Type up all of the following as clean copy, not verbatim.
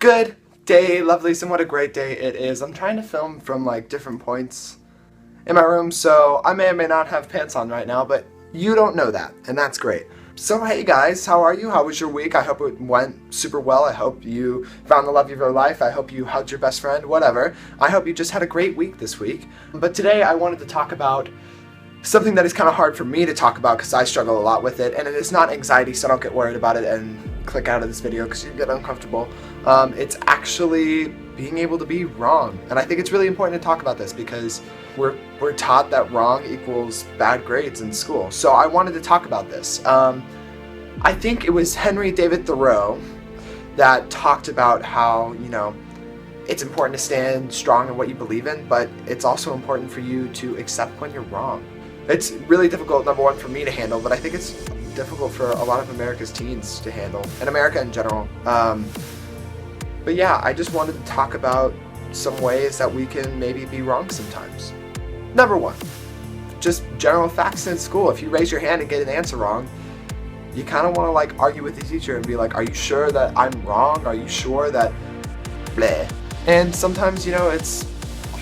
Good day, lovelies, and what a great day it is. I'm trying to film from like different points in my room, so I may or may not have pants on right now, but you don't know that, and that's great. So hey guys, how are you? How was your week? I hope it went super well. I hope you found the love of your life. I hope you hugged your best friend, whatever. I hope you just had a great week this week. But today I wanted to talk about something that is kind of hard for me to talk about because I struggle a lot with it, and it is not anxiety, so don't get worried about it and click out of this video because you get uncomfortable. It's actually being able to be wrong, and I think it's really important to talk about this because we're taught that wrong equals bad grades in school. So I wanted to talk about this. I think it was Henry David Thoreau that talked about how, you know, it's important to stand strong in what you believe in, but it's also important for you to accept when you're wrong. It's really difficult, number one, for me to handle, but I think it's difficult for a lot of America's teens to handle, and America in general. But yeah, I just wanted to talk about some ways that we can maybe be wrong sometimes. Number one, just general facts in school. If you raise your hand and get an answer wrong, you kind of want to like argue with the teacher and be like, are you sure that I'm wrong? Are you sure that bleh? And sometimes, you know, it's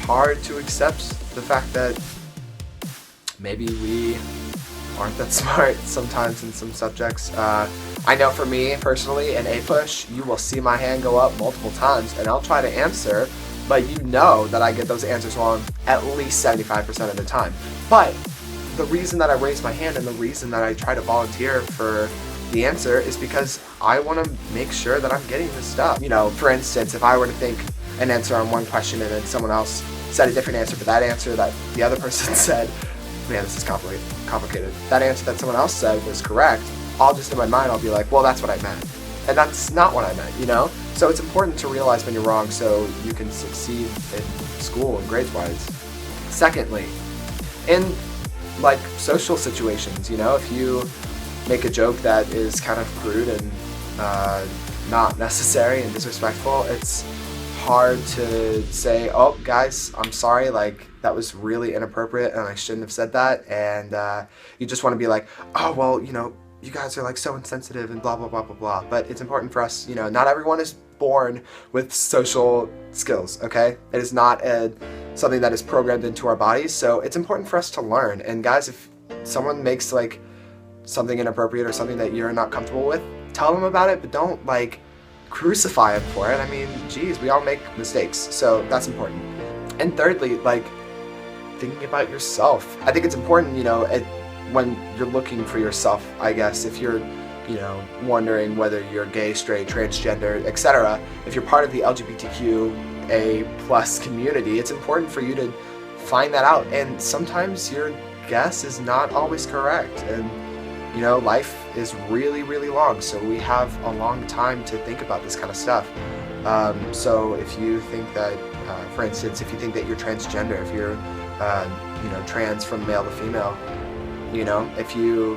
hard to accept the fact that maybe we aren't that smart sometimes in some subjects. I know for me personally, in A-Push, you will see my hand go up multiple times and I'll try to answer, but you know that I get those answers wrong at least 75% of the time. But the reason that I raise my hand and the reason that I try to volunteer for the answer is because I want to make sure that I'm getting this stuff. You know, for instance, if I were to think an answer on one question and then someone else said a different answer, but that answer that the other person said, man, this is complicated. That answer that someone else said was correct. I'll just in my mind, I'll be like, well, that's what I meant. And that's not what I meant, you know? So it's important to realize when you're wrong so you can succeed in school and grades-wise. Secondly, in like social situations, you know, if you make a joke that is kind of crude and not necessary and disrespectful, it's hard to say, oh guys, I'm sorry, like that was really inappropriate and I shouldn't have said that, and you just want to be like, oh well, you know, you guys are like so insensitive and blah blah blah blah blah. But it's important for us, you know, not everyone is born with social skills, okay? It is not something that is programmed into our bodies, so it's important for us to learn. And guys, if someone makes like something inappropriate or something that you're not comfortable with, tell them about it, but don't like crucify them for it. I mean, geez, we all make mistakes, so that's important. And thirdly, like thinking about yourself. I think it's important, you know, when you're looking for yourself, I guess, if you're, you know, wondering whether you're gay, straight, transgender, etc., if you're part of the LGBTQA+ community, it's important for you to find that out. And sometimes your guess is not always correct, and you know, life is really, really long, so we have a long time to think about this kind of stuff. So if you think that, for instance, if you think that you're transgender, if you're, you know, trans from male to female, you know, if you're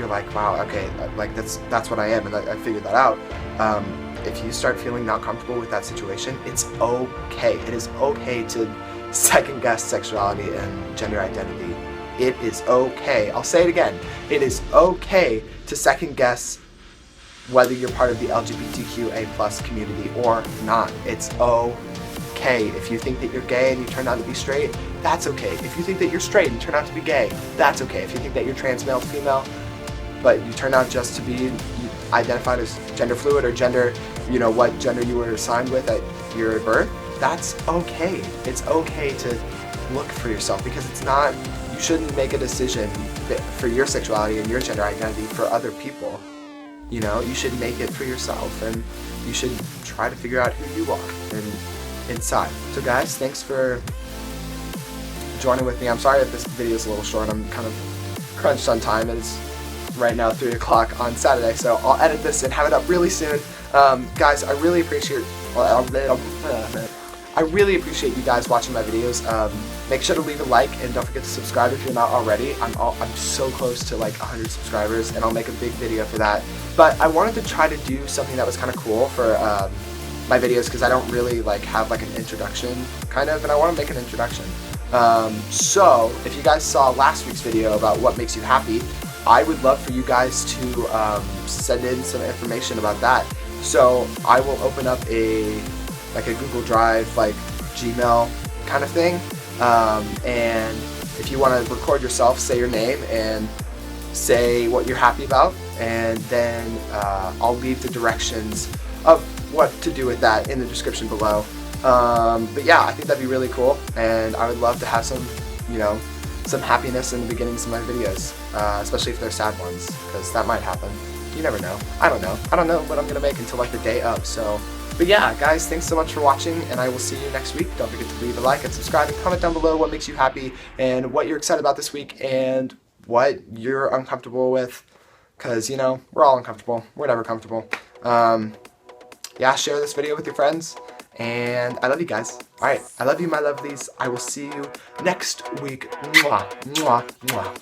like, wow, okay, like that's what I am, and I figured that out. If you start feeling not comfortable with that situation, it's okay. It is okay to second guess sexuality and gender identity. It is okay. I'll say it again. It is okay to second guess whether you're part of the LGBTQA+ community or not. It's okay. If you think that you're gay and you turn out to be straight, that's okay. If you think that you're straight and you turn out to be gay, that's okay. If you think that you're trans male to female, but you turn out just to be identified as gender fluid or gender, you know, what gender you were assigned with at your birth, that's okay. It's okay to look for yourself, because it's not, you shouldn't make a decision for your sexuality and your gender identity for other people. You know, you should make it for yourself, and you should try to figure out who you are and inside. So guys, thanks for joining with me. I'm sorry if this video is a little short. I'm kind of crunched on time. It's right now 3 o'clock on Saturday, so I'll edit this and have it up really soon. Guys, I really appreciate you guys watching my videos. Make sure to leave a like and don't forget to subscribe if you're not already. I'm so close to like 100 subscribers, and I'll make a big video for that. But I wanted to try to do something that was kind of cool for my videos, because I don't really like have like an introduction kind of, and I want to make an introduction. So if you guys saw last week's video about what makes you happy, I would love for you guys to send in some information about that. So I will open up a Google Drive, like Gmail kind of thing, and if you want to record yourself, say your name and say what you're happy about, and then I'll leave the directions of what to do with that in the description below. But yeah, I think that'd be really cool, and I would love to have some, some happiness in the beginnings of my videos, especially if they're sad ones, because that might happen. You never know. I don't know. I don't know what I'm gonna make until like the day of. So, but yeah, guys, thanks so much for watching, and I will see you next week. Don't forget to leave a like and subscribe, and comment down below what makes you happy and what you're excited about this week and what you're uncomfortable with, because we're all uncomfortable. We're never comfortable. Yeah, share this video with your friends, and I love you guys. All right, I love you, my lovelies. I will see you next week. Mwah, mwah, mwah.